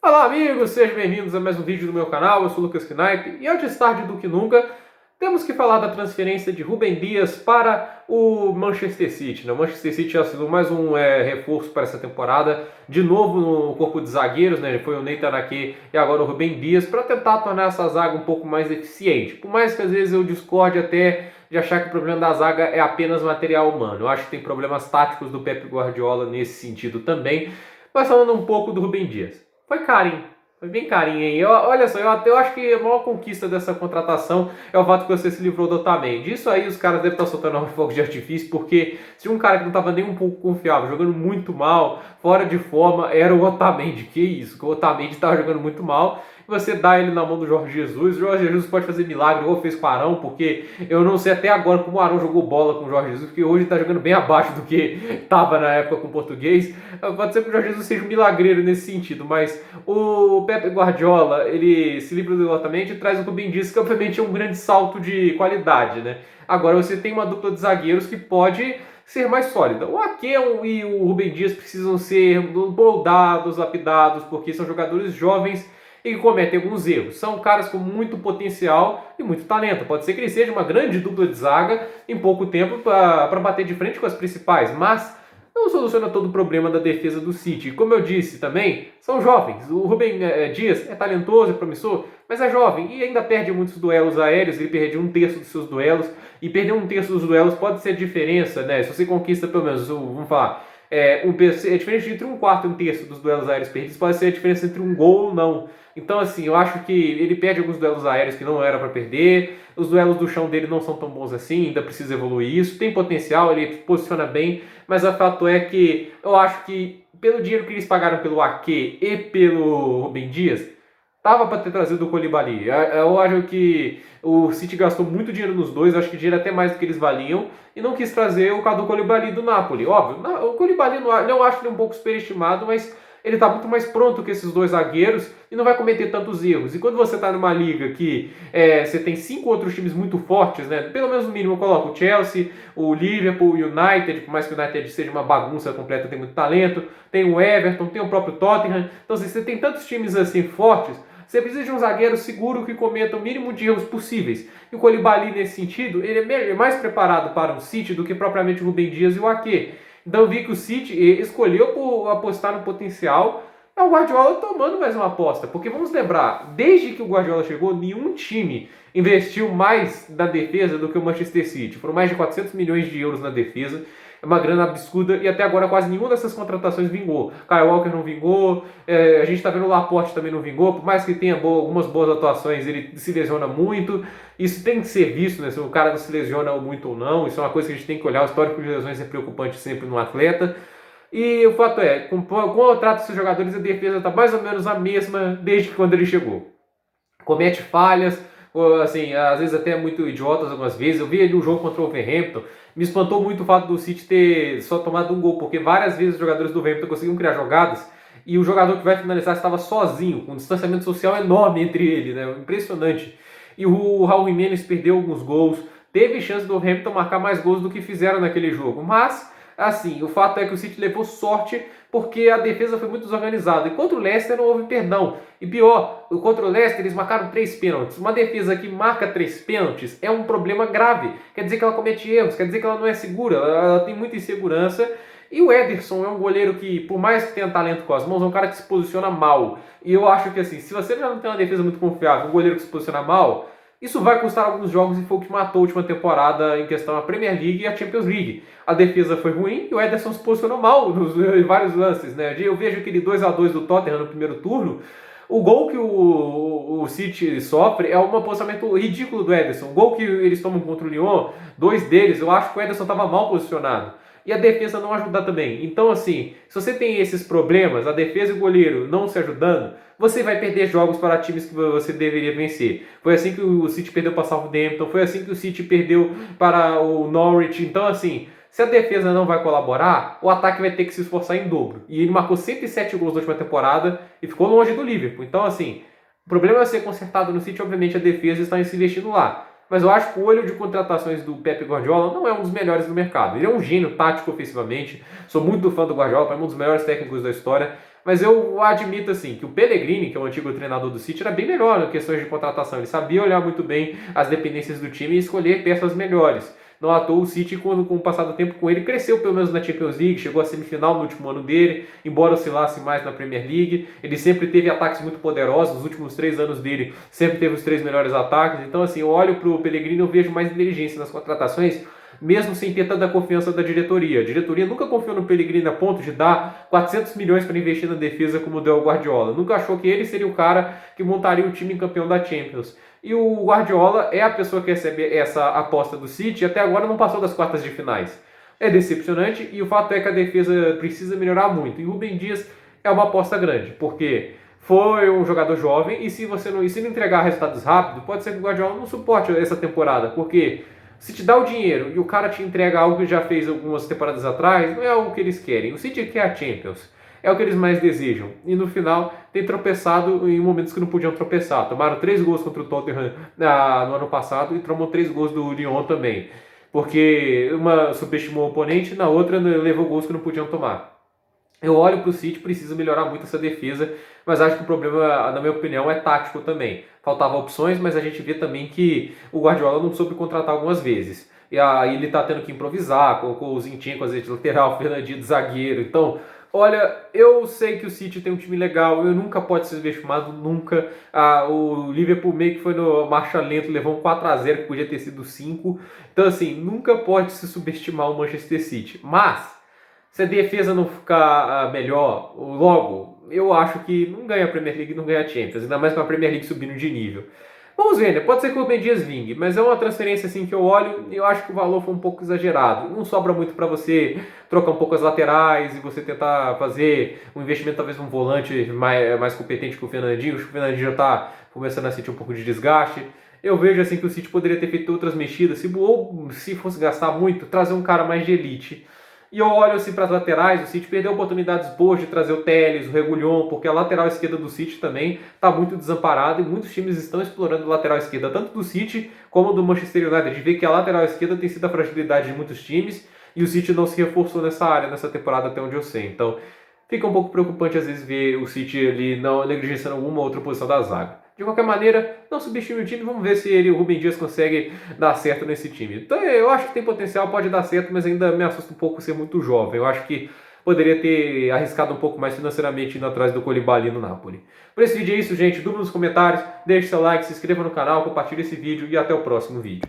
Olá amigos, sejam bem-vindos a mais um vídeo do meu canal, eu sou o Lucas Knipe e antes tarde do que nunca, temos que falar da transferência de Rúben Dias para o Manchester City. O Manchester City assinou mais um reforço para essa temporada, de novo no corpo de zagueiros, foi o Nathan Ake e agora o Rúben Dias, para tentar tornar essa zaga um pouco mais eficiente. Por mais que às vezes eu discorde até de achar que o problema da zaga é apenas material humano, eu acho que tem problemas táticos do Pep Guardiola nesse sentido também, mas falando um pouco do Rúben Dias. Foi carinho. Foi bem carinho, hein? Olha só, eu acho que a maior conquista dessa contratação é o fato que você se livrou do Otamendi. Disso aí os caras devem estar soltando um fogo de artifício, porque se um cara que não estava nem um pouco confiável, jogando muito mal, fora de forma, era o Otamendi. Que isso? Que o Otamendi estava jogando muito mal. Você dá ele na mão do Jorge Jesus. O Jorge Jesus pode fazer milagre, ou fez com o Arão, porque eu não sei até agora como o Arão jogou bola com o Jorge Jesus, porque hoje está jogando bem abaixo do que estava na época com o português. Pode ser que o Jorge Jesus seja um milagreiro nesse sentido, mas o Pep Guardiola, ele se livra do Otamendi e traz o Rúben Dias, que obviamente é um grande salto de qualidade, né? Agora você tem uma dupla de zagueiros que pode ser mais sólida. O Ake e o Rúben Dias precisam ser moldados, lapidados, porque são jogadores jovens e que cometem alguns erros. São caras com muito potencial e muito talento. Pode ser que ele seja uma grande dupla de zaga em pouco tempo para bater de frente com as principais, mas não soluciona todo o problema da defesa do City. Como eu disse também, são jovens. O Rúben Dias é talentoso, é promissor, mas é jovem e ainda perde muitos duelos aéreos. Ele perde um terço dos seus duelos, e perder um terço dos duelos pode ser a diferença, né? Se você conquista pelo menos, vamos falar, a diferença entre um quarto e um terço dos duelos aéreos perdidos pode ser a diferença entre um gol ou não. Então, assim, eu acho que ele perde alguns duelos aéreos que não era para perder. Os duelos do chão dele não são tão bons assim, ainda precisa evoluir isso. Tem potencial, ele posiciona bem, mas o fato é que eu acho que pelo dinheiro que eles pagaram pelo Ake e pelo Rúben Dias, tava para ter trazido o Koulibaly. Eu acho que o City gastou muito dinheiro nos dois, acho que dinheiro até mais do que eles valiam, e não quis trazer o Kalidou Koulibaly do Napoli. Óbvio, o Koulibaly não acho ele um pouco superestimado, mas ele está muito mais pronto que esses dois zagueiros e não vai cometer tantos erros. E quando você está numa liga que você tem 5 outros times muito fortes, né? Pelo menos no mínimo eu coloco o Chelsea, o Liverpool, o United, por mais que o United seja uma bagunça completa, tem muito talento, tem o Everton, tem o próprio Tottenham. Então assim, você tem tantos times assim fortes, você precisa de um zagueiro seguro que cometa o mínimo de erros possíveis. E o Koulibaly, nesse sentido, ele é mais preparado para o City do que propriamente o Rúben Dias e o Ake. Então eu vi que o City escolheu por apostar no potencial. É o Guardiola tomando mais uma aposta. Porque vamos lembrar, desde que o Guardiola chegou, nenhum time investiu mais na defesa do que o Manchester City. Foram mais de 400 milhões de euros na defesa. É uma grana absurda e até agora quase nenhuma dessas contratações vingou. Kyle Walker não vingou, a gente está vendo o Laporte também não vingou, por mais que tenha algumas boas atuações, ele se lesiona muito. Isso tem que ser visto, né? Se o cara não se lesiona muito ou não, isso é uma coisa que a gente tem que olhar. O histórico de lesões é preocupante sempre no atleta. E o fato é, com o trato dos seus jogadores, a defesa está mais ou menos a mesma desde que quando ele chegou. Comete falhas, assim, às vezes até muito idiotas algumas vezes. Eu vi ali um jogo contra o Wolverhampton, me espantou muito o fato do City ter só tomado um gol, porque várias vezes os jogadores do Wolverhampton conseguiam criar jogadas e o jogador que vai finalizar estava sozinho, com um distanciamento social enorme entre ele, né? Impressionante. E o Raul Jimenez perdeu alguns gols, teve chance do Wolverhampton marcar mais gols do que fizeram naquele jogo, mas assim, o fato é que o City levou sorte porque a defesa foi muito desorganizada. E contra o Leicester não houve perdão. E pior, contra o Leicester eles marcaram 3 pênaltis. Uma defesa que marca 3 pênaltis é um problema grave. Quer dizer que ela comete erros, quer dizer que ela não é segura, ela tem muita insegurança. E o Ederson é um goleiro que, por mais que tenha talento com as mãos, é um cara que se posiciona mal. E eu acho que assim, se você já não tem uma defesa muito confiável, um goleiro que se posiciona mal, isso vai custar alguns jogos e foi o que matou a última temporada em questão a Premier League e a Champions League. A defesa foi ruim e o Ederson se posicionou mal em vários lances, né? Eu vejo aquele 2-2 do Tottenham no primeiro turno. O gol que o City sofre é um posicionamento ridículo do Ederson. O gol que eles tomam contra o Lyon, 2 deles, eu acho que o Ederson estava mal posicionado. E a defesa não ajuda também. Então, assim, se você tem esses problemas, a defesa e o goleiro não se ajudando, você vai perder jogos para times que você deveria vencer. Foi assim que o City perdeu para o Southampton, foi assim que o City perdeu para o Norwich. Então, assim, se a defesa não vai colaborar, o ataque vai ter que se esforçar em dobro. E ele marcou 107 gols na última temporada e ficou longe do Liverpool. Então, assim, o problema é ser consertado no City, obviamente a defesa está se investindo lá. Mas eu acho que o olho de contratações do Pep Guardiola não é um dos melhores do mercado. Ele é um gênio tático ofensivamente. Sou muito fã do Guardiola, para mim um dos melhores técnicos da história. Mas eu admito assim que o Pellegrini, que é o antigo treinador do City, era bem melhor em questões de contratação. Ele sabia olhar muito bem as dependências do time e escolher peças melhores. Não à toa o City, com o passar do tempo com ele, cresceu pelo menos na Champions League, chegou à semifinal no último ano dele, embora oscilasse mais na Premier League. Ele sempre teve ataques muito poderosos, nos últimos 3 anos dele sempre teve os 3 melhores ataques. Então assim, eu olho para o Pellegrini e eu vejo mais inteligência nas contratações, mesmo sem ter tanta confiança da diretoria. A diretoria nunca confiou no Pellegrini a ponto de dar 400 milhões para investir na defesa como deu o Guardiola. Nunca achou que ele seria o cara que montaria o time campeão da Champions. E o Guardiola é a pessoa que recebe essa aposta do City e até agora não passou das quartas de finais. É decepcionante e o fato é que a defesa precisa melhorar muito. E o Rúben Dias é uma aposta grande, porque foi um jogador jovem e se não entregar resultados rápidos, pode ser que o Guardiola não suporte essa temporada, porque se te dá o dinheiro e o cara te entrega algo que já fez algumas temporadas atrás, não é algo que eles querem. O City quer a Champions. É o que eles mais desejam. E no final tem tropeçado em momentos que não podiam tropeçar. Tomaram 3 gols contra o Tottenham no ano passado e tomou 3 gols do Lyon também. Porque uma subestimou o oponente, na outra levou gols que não podiam tomar. Eu olho para o City, precisa melhorar muito essa defesa, mas acho que o problema, na minha opinião, é tático também. Faltavam opções, mas a gente vê também que o Guardiola não soube contratar algumas vezes. E aí ele está tendo que improvisar, colocou o Zinchenko às vezes de lateral, o Fernandinho de zagueiro. Então, olha, eu sei que o City tem um time legal, eu nunca pode ser subestimado, nunca. O Liverpool meio que foi no marcha lenta, levou um 4-0 que podia ter sido 5. Então, assim, nunca pode se subestimar o Manchester City. Mas se a defesa não ficar melhor logo, eu acho que não ganha a Premier League e não ganha a Champions, ainda mais com a Premier League subindo de nível. Vamos ver, né? Pode ser que o Rúben Dias vingue, mas é uma transferência assim que eu olho e eu acho que o valor foi um pouco exagerado. Não sobra muito para você trocar um pouco as laterais e você tentar fazer um investimento talvez num volante mais competente que o Fernandinho. Acho que o Fernandinho já está começando a sentir um pouco de desgaste. Eu vejo assim que o City poderia ter feito outras mexidas, ou se fosse gastar muito, trazer um cara mais de elite. E eu olho assim para as laterais, o City perdeu oportunidades boas de trazer o Telles, o Reguilhon, porque a lateral esquerda do City também está muito desamparada e muitos times estão explorando a lateral esquerda, tanto do City como do Manchester United. A gente vê que a lateral esquerda tem sido a fragilidade de muitos times e o City não se reforçou nessa área, nessa temporada até onde eu sei. Então fica um pouco preocupante às vezes ver o City ali não negligenciando alguma outra posição da zaga. De qualquer maneira, não subestime o time, vamos ver se o Rúben Dias consegue dar certo nesse time. Então eu acho que tem potencial, pode dar certo, mas ainda me assusta um pouco ser muito jovem. Eu acho que poderia ter arriscado um pouco mais financeiramente indo atrás do Koulibaly no Napoli. Por esse vídeo é isso, gente. Dúvida nos comentários, deixe seu like, se inscreva no canal, compartilhe esse vídeo e até o próximo vídeo.